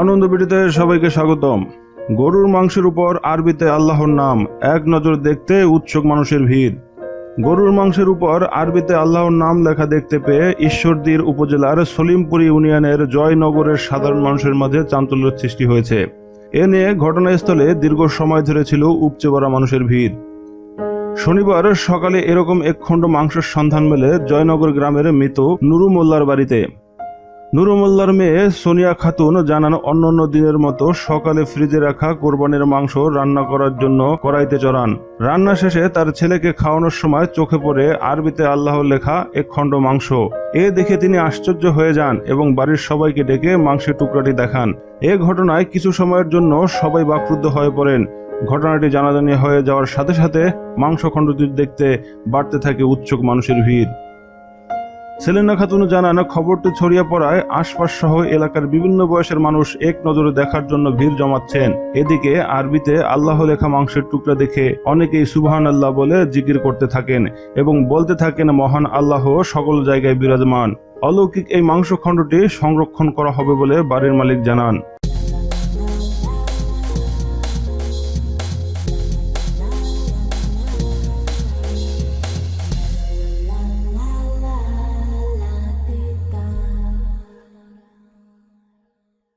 আনন্দ ভিডিওতে সবাইকে স্বাগতম। গরুর মাংসের উপর আরবিতে আল্লাহর নাম, এক নজর দেখতে উৎসুক মানুষের ভিড়। গরুর মাংসের উপর আরবিতে আল্লাহর নাম লেখা দেখতে পেয়ে ঈশ্বরদীর উপজেলার সলিমপুর ইউনিয়নের জয়নগরের সাধারণ মানুষের মাঝে চাঞ্চল্যের সৃষ্টি হয়েছে। এ নিয়ে ঘটনাস্থলে দীর্ঘ সময় ধরে ছিল উপচে পড়া মানুষের ভিড়। শনিবার সকালে এরকম এক খণ্ড মাংসের সন্ধান মেলে জয়নগর গ্রামের মৃত নুরু মোল্লার বাড়িতে। নুরু মোল্লার মেয়ে সোনিয়া খাতুন জানান, অন্যান্য দিনের মতো সকালে ফ্রিজে রাখা কোরবানির মাংস রান্না করার জন্য কড়াইতে চড়ান। রান্না শেষে তার ছেলেকে খাওয়ানোর সময় চোখে পড়ে আরবিতে আল্লাহ লেখা এক খণ্ড মাংস। এ দেখে তিনি আশ্চর্য হয়ে যান এবং বাড়ির সবাইকে ডেকে মাংসের টুকরাটি দেখান। এ ঘটনায় কিছু সময়ের জন্য সবাই বাকরুদ্ধ হয়ে পড়েন। ঘটনাটি জানাজানি হয়ে যাওয়ার সাথে সাথে মাংস খণ্ডটি দেখতে বাড়তে থাকে উৎসুক মানুষের ভিড়। সেলিনা খাতুন জানান, খবরটি ছড়িয়ে পড়ায় আশপাশ সহ এলাকার বিভিন্ন বয়সের মানুষ এক নজরে দেখার জন্য ভিড় জমাচ্ছেন। এদিকে আরবিতে আল্লাহ লেখা মাংসের টুকরা দেখে অনেকেই সুবহানাল্লাহ বলে জিকির করতে থাকেন এবং বলতে থাকেন, মহান আল্লাহ সকল জায়গায় বিরাজমান। অলৌকিক এই মাংস খণ্ডটি সংরক্ষণ করা হবে বলে বাড়ির মালিক জানান।